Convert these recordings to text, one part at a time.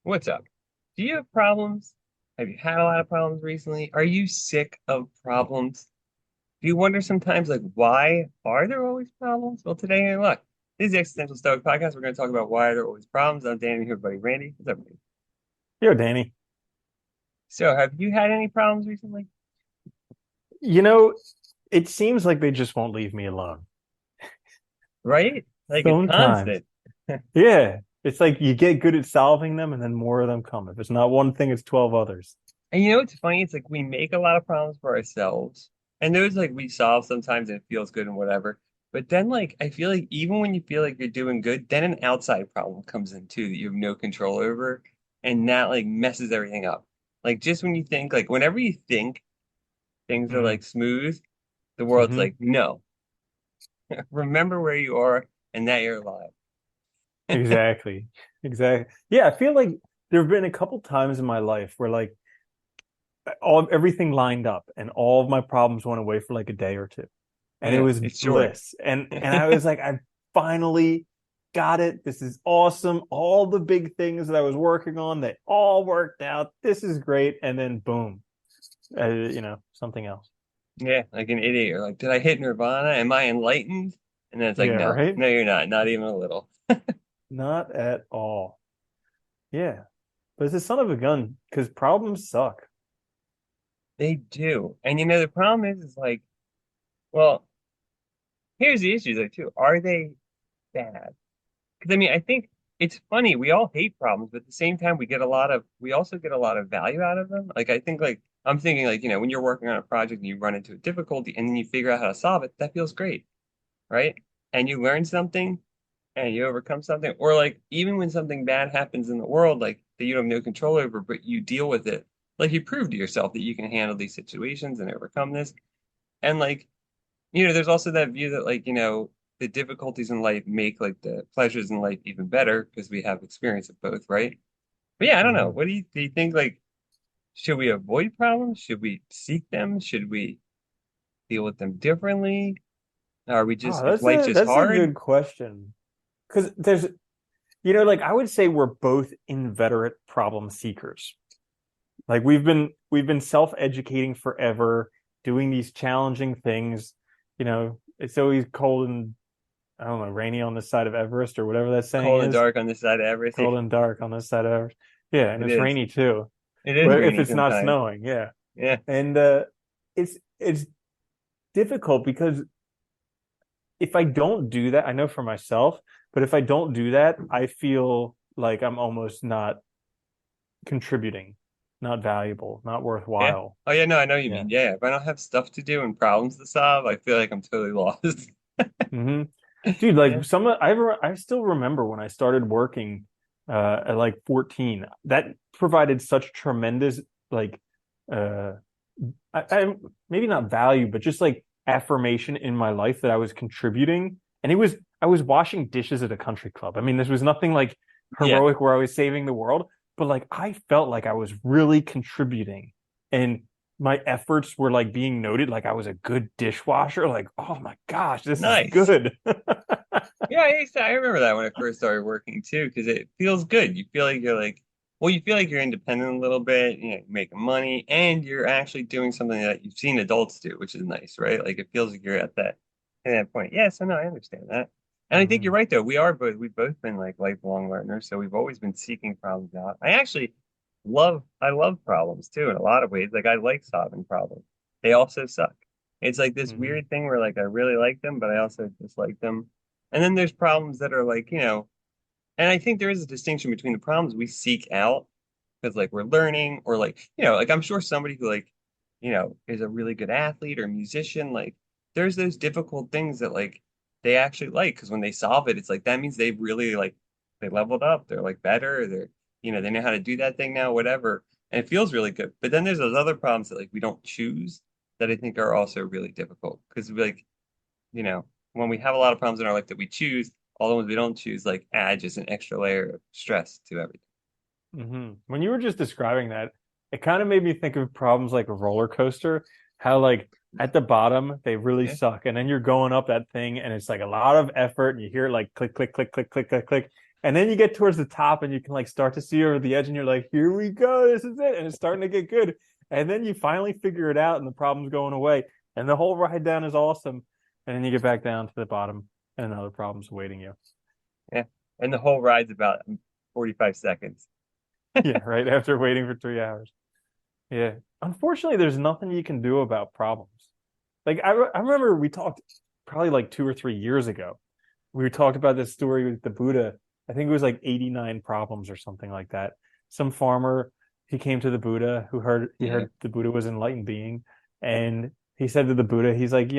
What's up? Do you have problems? Have you had a lot of problems recently? Are you sick of problems? Do you wonder sometimes, like, why are there always problems? Well, today, look, this is the Existential Stoic podcast. We're going to talk about why there are always problems. I'm Danny, here, buddy Randy. What's up, Randy? Yo, Danny. So, have you had any problems recently? You know, it seems like they just won't leave me alone. Right? Like, it's Sometimes. constant. Yeah. It's like you get good at solving them and then more of them come. If it's not one thing, it's 12 others. And you know what's funny? It's like we make a lot of problems for ourselves, and those like we solve sometimes and it feels good and whatever. But then like I feel like even when you feel like you're doing good, then an outside problem comes in too that you have no control over, and that like messes everything up. Like just when you think like whenever you think things are Mm-hmm. like smooth, the world's Mm-hmm. like, no, remember where you are and that you're alive. Exactly. Exactly. Yeah, I feel like there have been a couple times in my life where like everything lined up and all of my problems went away for like a day or two. And it Yeah, was it's short. bliss. And I was like, I finally got it. This is awesome. All the big things that I was working on, they all worked out. This is great. And then boom, something else. Yeah, like an idiot. You're like, did I hit Nirvana? Am I enlightened? And then it's like, Yeah, no, right? no, you're not. Not even a little. Not at all. Yeah. But it's a son of a gun because problems suck. They do. And you know, the problem is like, well, here's the issue though, too. Are they bad? Because I mean, I think it's funny. We all hate problems, but at the same time, we also get a lot of value out of them. Like, I think, like, I'm thinking, like, when you're working on a project and you run into a difficulty and then you figure out how to solve it, that feels great, right? And you learn something and you overcome something. Or, like, even when something bad happens in the world, like, that you have no control over, but you deal with it, like, you prove to yourself that you can handle these situations and overcome this. And, like, there's also that view that like, the difficulties in life make like the pleasures in life even better because we have experience of both, right? But yeah, I don't know. Hmm. Do you think like should we avoid problems? Should we seek them? Should we deal with them differently? Are we Oh, just is life just that's a hard? good question. Because like I would say we're both inveterate problem seekers. Like we've been self-educating forever, doing these challenging things. It's always cold and I don't know, rainy on this side of Everest or whatever that saying Cold and is. dark on this side of everything. Cold and dark on this side of Everest. Yeah, and It it's is. rainy too. It is Well, if rainy it's not sometimes. snowing, yeah. Yeah. And it's difficult because if I don't do that, I know for myself, but if I don't do that, I feel like I'm almost not contributing, not valuable, not Yeah. worthwhile. Oh yeah, no, I know what you Yeah. mean. Yeah, if I don't have stuff to do and problems to solve, I feel like I'm totally lost. Hmm. Dude, Yeah. like I still remember when I started working at like 14. That provided such tremendous like uh I maybe not value, but just like affirmation in my life that I was contributing. And I was washing dishes at a country club. I mean, this was nothing like Yeah. heroic where I was saving the world, but like I felt like I was really contributing. And my efforts were like being noted, like I was a good dishwasher. Like, oh my gosh, this is Nice. good. Yeah, I remember that when I first started working too, because it feels good. You feel like you feel like you're independent a little bit, you're making money, and you're actually doing something that you've seen adults do, which is nice, right? Like it feels like you're at that point. Yeah, so no, I understand that. And I think you're Mhm. right though. We've both been like lifelong learners, so we've always been seeking problems out. I love problems too in a lot of ways. Like I like solving problems. They also suck. It's like this Mhm. weird thing where like I really like them, but I also dislike them. And then there's problems that are like, and I think there is a distinction between the problems we seek out because like we're learning or like, like I'm sure somebody who like, is a really good athlete or musician, like there's those difficult things that like they actually like because when they solve it, it's like that means they really like they leveled up, they're like better, they know how to do that thing now, whatever. And it feels really good. But then there's those other problems that like we don't choose that I think are also really difficult because we like you know, when we have a lot of problems in our life that we choose, all the ones we don't choose, like add just an extra layer of stress to everything. When you were just describing that, it kind of made me think of problems like a roller coaster, how like at the bottom they really Yeah. suck, and then you're going up that thing, and it's like a lot of effort, and you hear it like click, click, click, click, click, click, click, And then you get towards the top and you can like start to see over the edge and you're like, here we go, this is it. And it's starting to get good. And then you finally figure it out and the problem's going away. And the whole ride down is awesome. And then you get back down to the bottom and another problem's awaiting you. Yeah. And the whole ride's about 45 seconds. Yeah, right. After waiting for 3 hours. Yeah. Unfortunately, there's nothing you can do about problems. Like I remember we talked probably like 2 or 3 years ago. We talked about this story with the Buddha. I think it was like 89 problems or something like that. Some farmer, he came to the Buddha who heard he Yeah. heard the Buddha was an enlightened being, and he said to the Buddha, he's like,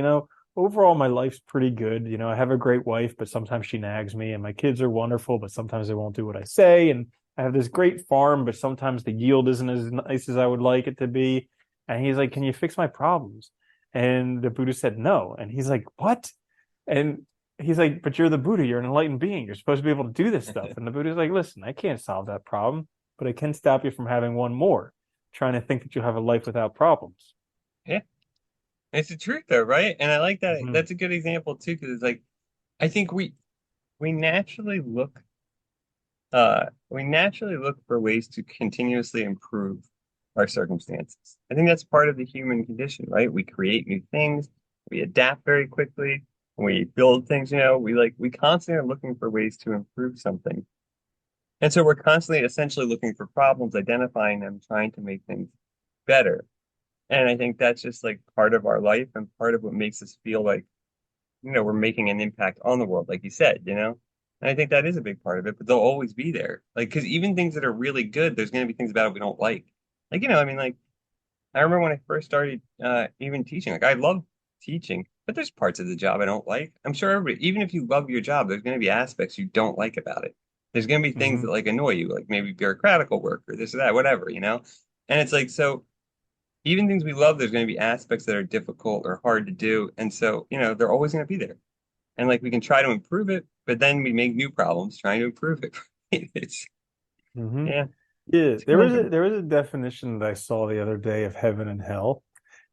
overall my life's pretty good. I have a great wife, but sometimes she nags me, and my kids are wonderful, but sometimes they won't do what I say, and I have this great farm, but sometimes the yield isn't as nice as I would like it to be. And he's like, can you fix my problems? And the Buddha said no. And he's like, what? And he's like, but you're the Buddha, you're an enlightened being, you're supposed to be able to do this stuff. And the Buddha's like, listen, I can't solve that problem, but I can stop you from having one more, trying to think that you'll have a life without problems. Yeah. It's the truth though, right? And I like that. Mm-hmm. That's a good example too, because it's like I think we naturally look for ways to continuously improve our circumstances. I think that's part of the human condition, right? We create new things, we adapt very quickly, we build things, we constantly are looking for ways to improve something. And so we're constantly essentially looking for problems, identifying them, trying to make things better. And I think that's just like part of our life and part of what makes us feel like, we're making an impact on the world, like you said. And I think that is a big part of it, but they'll always be there. Like, because even things that are really good, there's going to be things about it we don't like. Like, I mean, like, I remember when I first started even teaching, like, I love teaching, but there's parts of the job I don't like. I'm sure everybody, even if you love your job, there's going to be aspects you don't like about it. There's going to be things Mm-hmm. that like annoy you, like maybe bureaucratical work or this or that, whatever. And it's like, so even things we love, there's going to be aspects that are difficult or hard to do. And so, they're always going to be there. And like we can try to improve it, but then we make new problems trying to improve it. It's Mm-hmm. yeah, Yeah, it's there was a conundrum. there was a definition that I saw the other day of heaven and hell,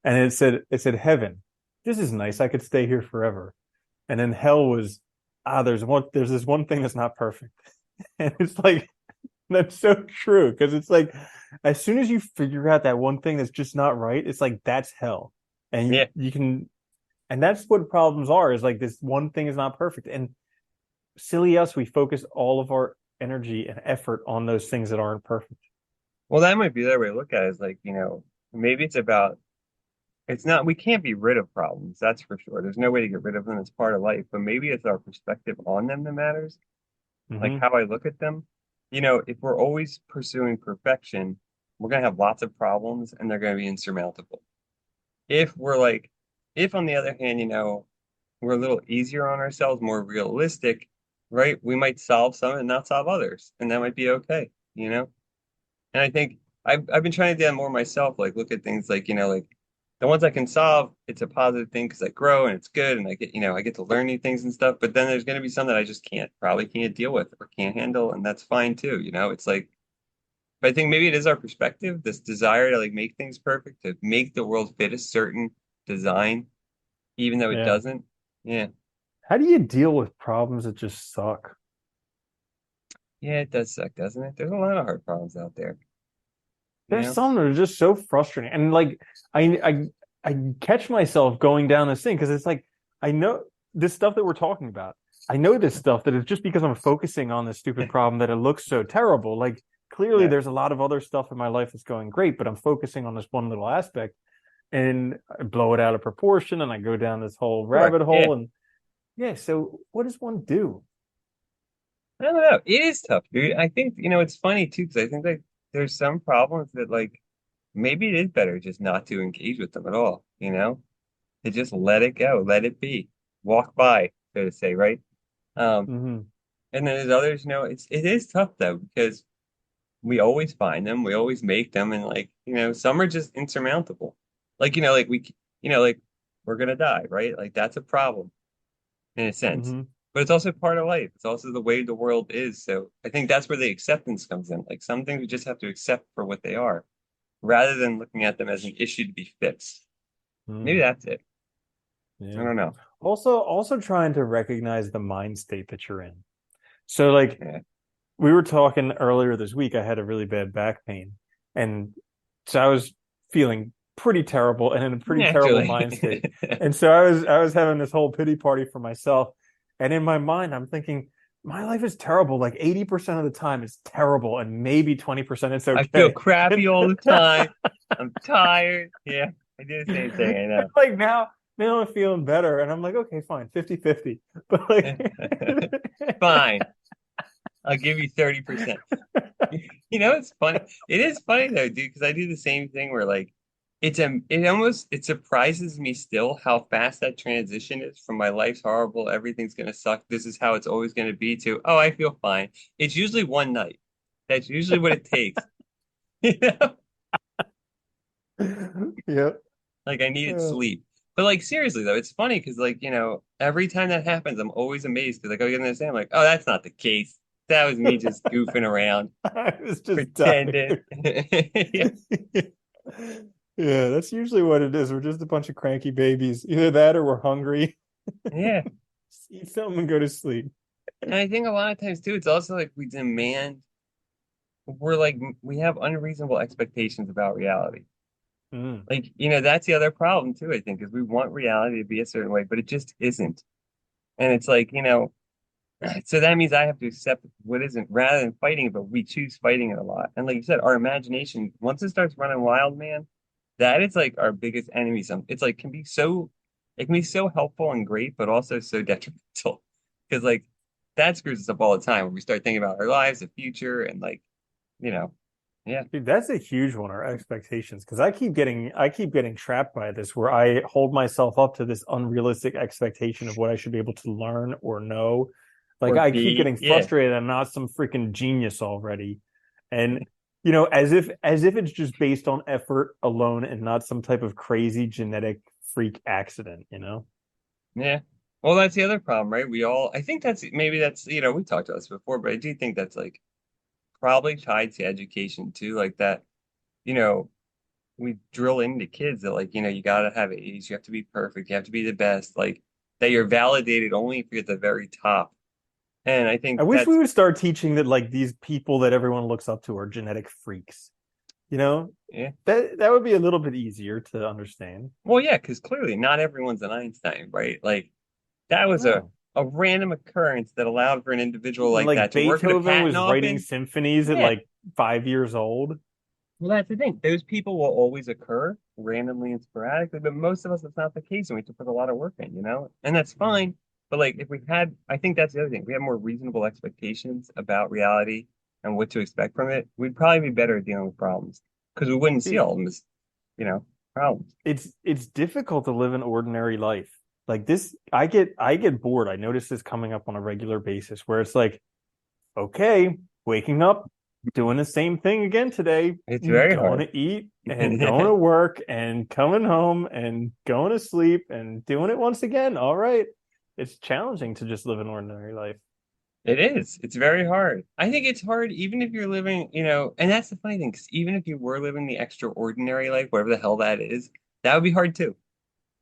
and it said heaven, this is nice, I could stay here forever. And then hell was, there's this one thing that's not perfect. And it's like that's so true because it's like as soon as you figure out that one thing that's just not right, it's like that's hell. And Yeah. you can and that's what problems are, is like this one thing is not perfect. And silly us, we focus all of our energy and effort on those things that aren't perfect. Well, that might be the other way to look at it is like, maybe it's not, we can't be rid of problems. That's for sure. There's no way to get rid of them. It's part of life, but maybe it's our perspective on them that matters. Like Mm-hmm. how I look at them. If we're always pursuing perfection, we're going to have lots of problems and they're going to be insurmountable. If we're like, if on the other hand, we're a little easier on ourselves, more realistic, right? We might solve some and not solve others, and that might be okay. And I think I've been trying to do that more myself, like look at things like, like the ones I can solve, it's a positive thing because I grow and it's good and I get to learn new things and stuff. But then there's going to be some that I just probably can't deal with or can't handle, and that's fine too. It's like, but I think maybe it is our perspective, this desire to like make things perfect, to make the world fit a certain design, even though it Yeah. doesn't. Yeah. How do you deal with problems that just suck? Yeah, it does suck, doesn't it? There's a lot of hard problems out there, you There's know? some that are just so frustrating. And like I catch myself going down this thing because it's like I know this stuff that we're talking about. I know this stuff that it's just because I'm focusing on this stupid problem that it looks so terrible. Like clearly Yeah. there's a lot of other stuff in my life that's going great, but I'm focusing on this one little aspect and I blow it out of proportion and I go down this whole Sure. rabbit Yeah. hole. And yeah, so what does one do? I don't know. It is tough, dude. I think, it's funny too, because I think like there's some problems that like maybe it is better just not to engage with them at all. To just let it go, let it be, walk by, so to say, right? Um, Mm-hmm. and then there's others, it is tough though, because we always find them, we always make them, and like, some are just insurmountable. Like, like we're gonna die, right? Like that's a problem in a sense. Mm-hmm. But it's also part of life. It's also the way the world is. So I think that's where the acceptance comes in. Like some things we just have to accept for what they are, rather than looking at them as an issue to be fixed. Maybe Mm, that's it. I yeah. don't know. Also trying to recognize the mind state that you're in. So like Yeah. we were talking earlier this week. I had a really bad back pain, and so I was feeling pretty terrible and in a pretty terrible mind Naturally. state. And so I was having this whole pity party for myself. And in my mind, I'm thinking, my life is terrible. Like 80% of the time it's terrible, and maybe 20% it's I feel okay. crappy And all the time. I'm tired. Yeah, I do the same thing. I know. like now I'm feeling better. And I'm like, okay, fine, 50-50. But like Fine. I'll give you 30%. It's funny. It is funny though, dude, because I do the same thing where like it surprises me still how fast that transition is from my life's horrible, everything's gonna suck, this is how it's always gonna be to, oh, I feel fine. It's usually one night. That's usually what it takes. You know? Yep. Like I needed Uh, sleep. But like seriously though, it's funny because like, every time that happens, I'm always amazed because like I get understand, I'm like, oh, that's not the case. That was me just goofing around, I was just dying. pretending. Yeah. Yeah, that's usually what it is. We're just a bunch of cranky babies. Either that or we're hungry. Yeah. Just eat something and go to sleep. And I think a lot of times too, it's also like we're like, we have unreasonable expectations about reality. Mm. Like, that's the other problem too, I think, is we want reality to be a certain way, but it just isn't. And it's like, so that means I have to accept what isn't rather than fighting it, but we choose fighting it a lot. And like you said, our imagination, once it starts running wild, man, that is like our biggest enemy. It's like it can be so helpful and great, but also so detrimental. Because like that screws us up all the time when we start thinking about our lives, the future, and like, you know, yeah, Dude, that's a huge one, our expectations. Because I keep getting trapped by this where I hold myself up to this unrealistic expectation of what I should be able to learn or know. Like or I keep be, getting yeah, frustrated. I'm not some freaking genius already. And as if it's just based on effort alone and not some type of crazy genetic freak accident. yeah. Well, that's the other problem, right? I think we talked about this before, but I do think that's like probably tied to education too, like that, you know, we drill into kids that like, you gotta have A's, you have to be perfect, you have to be the best, like that you're validated only if you're at the very top. And I I think wish we would start teaching that like these people that everyone looks up to are genetic freaks. You know, yeah. that would be a little bit easier to understand. Well, yeah, because clearly not everyone's an Einstein, right? Like that was No. a random occurrence that allowed for an individual like Like that to work at a Beethoven patent was writing office. symphonies at Yeah. like 5 years old. Well, that's the thing. Those people will always occur randomly and sporadically, but most of us, it's not the case, and we have to put a lot of work in, and that's Mm. fine. But like, if we had, I think that's the other thing. If we have more reasonable expectations about reality and what to expect from it, we'd probably be better at dealing with problems because we wouldn't see It, all of them as, problems. it's difficult to live an ordinary life. Like this, I get bored. I notice this coming up on a regular basis where it's like, okay, waking up, doing the same thing again today, It's very going hard. to eat and going It to work and coming home and going to sleep and doing it once again. All right. It's challenging to just live an ordinary life. is. It's very hard. I think it's hard even if you're living, and that's the funny thing, 'cause even if you were living the extraordinary life, whatever the hell that is, that would be hard too.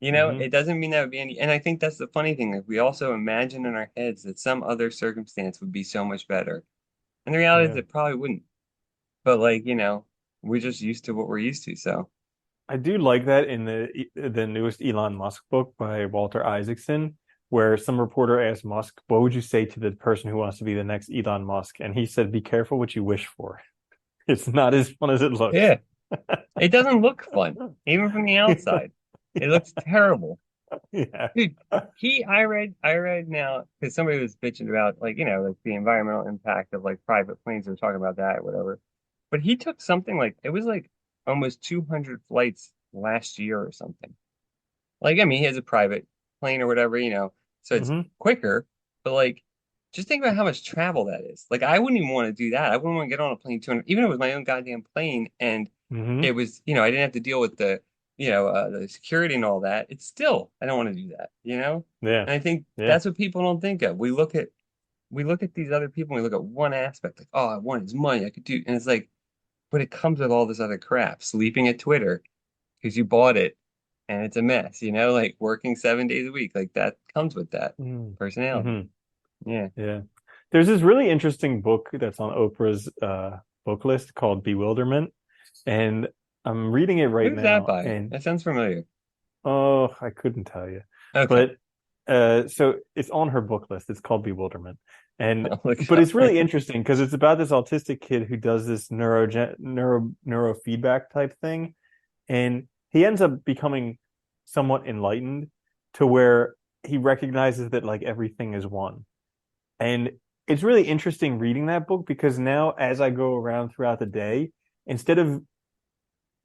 Hmm. It doesn't mean that would be and I think that's the funny thing. Like we also imagine in our heads that some other circumstance would be so much better. And the reality is Yeah. it probably wouldn't. But like, we're just used to what we're used to. So I do like that in the newest Elon Musk book by Walter Isaacson, where some reporter asked Musk, "What would you say to the person who wants to be the next Elon Musk?" And he said, "Be careful what you wish for. It's not as fun as it looks." yeah, it doesn't look fun, even from the outside. It looks terrible. Yeah. Dude, I read now because somebody was bitching about like, like the environmental impact of like private planes. They were talking about that, or whatever. But he took something like it was like almost 200 flights last year or something. Like, I mean, he has a private plane or whatever, so it's Hmm. quicker. But like, just think about how much travel that is. Like, I wouldn't even want to do that. I wouldn't want to get on a plane 200, even if it was my own goddamn plane, and Hmm. it was, I didn't have to deal with the security and all that. It's still, I don't want to do that, Yeah. And I think Yeah. that's what people don't think of. We look at these other people and we look at one aspect, like, oh, I want his money, I could do, and it's like, but it comes with all this other crap. Sleeping at Twitter because you bought it and it's a mess, like working 7 days a week, like that comes with that Mm. personality. Hmm. Yeah. Yeah. There's this really interesting book that's on Oprah's book list called Bewilderment, and I'm reading it right Who's that now, by? and That sounds familiar. oh, I couldn't tell you. Okay. But so it's on her book list. It's called Bewilderment. And I'll look it but up. it's really interesting because it's about this autistic kid who does this neurofeedback type thing. And he ends up becoming somewhat enlightened to where he recognizes that like everything is one. And it's really interesting reading that book because now as I go around throughout the day, instead of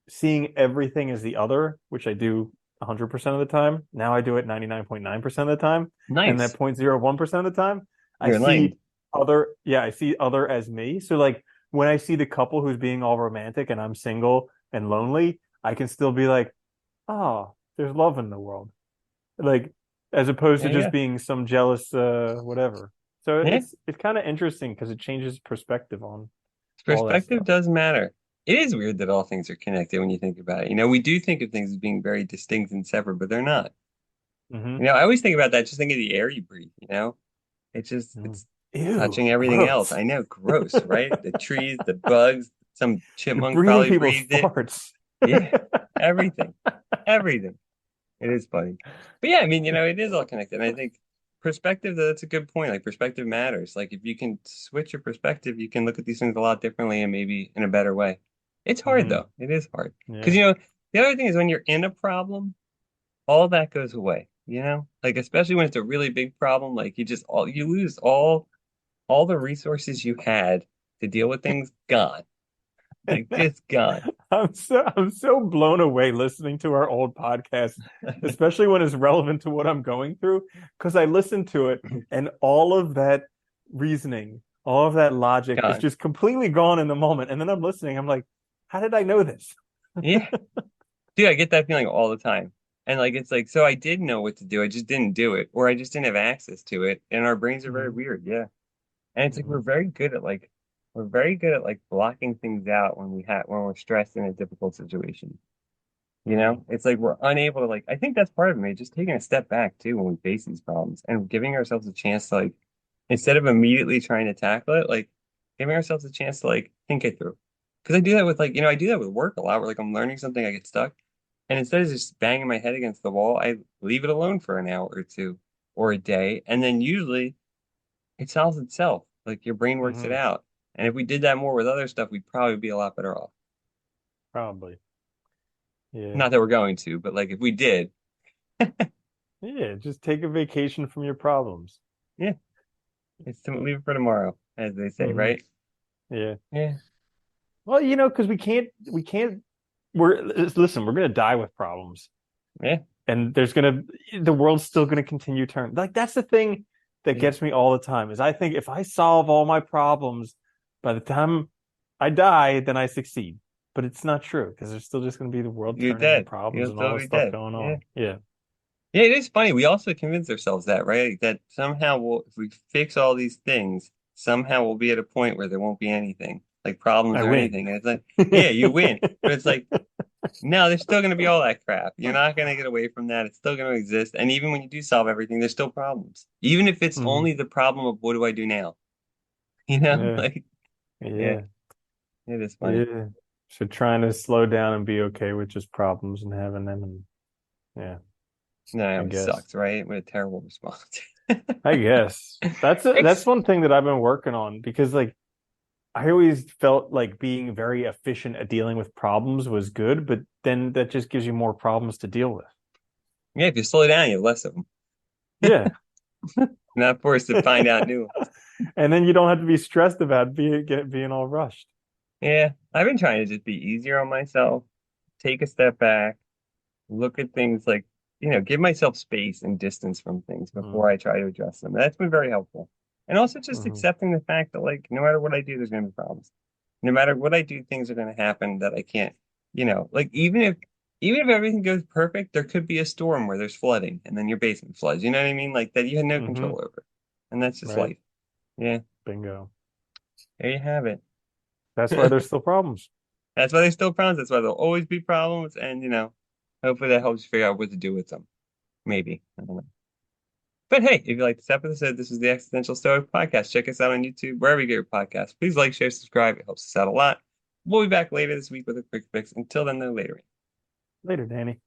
seeing everything as the other, which I do 100% of the time. Now I do it 99.9% of the time. And that Nice. 0.01% of the time, I You're enlightened. see I see other as me. So like when I see the couple who's being all romantic and I'm single and lonely, I can still be like, oh, there's love in the world. Like as opposed to Yeah, yeah. just being some jealous whatever. So Yeah. it's kind of interesting because it changes perspective on all that Perspective stuff. does matter. It is weird that all things are connected when you think about it. We do think of things as being very distinct and separate, but they're not. Hmm. I always think about that. Just think of the air you breathe. Mm. It's Ew, touching everything else. gross. I know, gross, right? The trees, the bugs, some You're chipmunk breathing probably people's breathed it. farts. Yeah, everything, everything. It is funny. But yeah, it is all connected. And I think perspective, though, that's a good point. Like perspective matters. Like if you can switch your perspective, you can look at these things a lot differently and maybe in a better way. It's hard Hmm. though. It is hard. Because Yeah. the other thing is when you're in a problem, all that goes away. Like especially when it's a really big problem, like you lose all the resources you had to deal with things gone. Like just gone. I'm so blown away listening to our old podcast, especially when it's relevant to what I'm going through, because I listen to it and all of that reasoning, all of that logic is Gone. just completely gone in the moment. And then I'm listening, I'm like, how did I know this? Yeah. Dude, I get that feeling all the time. And like it's like, so I did know what to do, I just didn't do it, or I just didn't have access to it. And our brains are very Hmm. weird, yeah. And it's like Hmm. we're very good at like blocking things out when we're stressed in a difficult situation. Hmm. It's like we're unable to like I think that's part of it, just taking a step back too when we face these problems and giving ourselves a chance to like instead of immediately trying to tackle it, like giving ourselves a chance to like think it through. Because I do that with I do that with work a lot where like I'm learning something, I get stuck. And instead of just banging my head against the wall, I leave it alone for an hour or two or a day. And then usually it solves itself. Like your brain works it Hmm. out. And if we did that more with other stuff, we'd probably be a lot better off. Probably. Yeah. Not that we're going to, but like if we did, Yeah. Just take a vacation from your problems. yeah, it's to leave it for tomorrow, as they say, Hmm. right? Yeah. Yeah, Well, because listen, we're going to die with problems. yeah, And the world's still gonna continue turning. Like that's the thing that yeah. gets me all the time is I think if I solve all my problems by the time I die, then I succeed. But it's not true because there's still just gonna be the world You're turning and dead. problems You'll and all still this be stuff dead. going Yeah. on. Yeah. Yeah, it is funny. We also convince ourselves that, right? That somehow if we fix all these things, somehow we'll be at a point where there won't be anything, like problems I or win. anything. And it's like, yeah, you win. But it's like, no, there's still going to be all that crap. You're not going to get away from that. It's still going to exist. And even when you do solve everything, there's still problems. Even if it's Mhm. only the problem of what do I do now? Yeah. Like, yeah, Yeah. it is funny. Yeah. So trying to slow down and be okay with just problems and having them and yeah, No, it I always guess. sucks, right? What a terrible response. I guess. That's Ex one thing that I've been working on because like I always felt like being very efficient at dealing with problems was good, but then that just gives you more problems to deal with. yeah, if you slow down, you have less of them. Yeah. You're not forced to find out new ones. And then you don't have to be stressed about being all rushed. Yeah, I've been trying to just be easier on myself, take a step back, look at things like, give myself space and distance from things before Mm-hmm. I try to address them. That's been very helpful. And also just Mm-hmm. accepting the fact that like no matter what I do, there's gonna be problems. No matter what I do, things are gonna happen that I can't, like even if everything goes perfect, there could be a storm where there's flooding and then your basement floods. You know what I mean? Like that you had no Mm-hmm. control over. And that's just Right. life. Yeah, Bingo. there you have it. That's why there's still problems. That's why there's still problems. That's why there'll always be problems. And hopefully that helps you figure out what to do with them. Maybe. I don't know. But hey, if you like this episode, this is the Existential Stoic podcast. Check us out on YouTube, wherever you get your podcasts. Please like, share, subscribe. It helps us out a lot. We'll be back later this week with a quick fix. Until then, though, later. Later, Danny.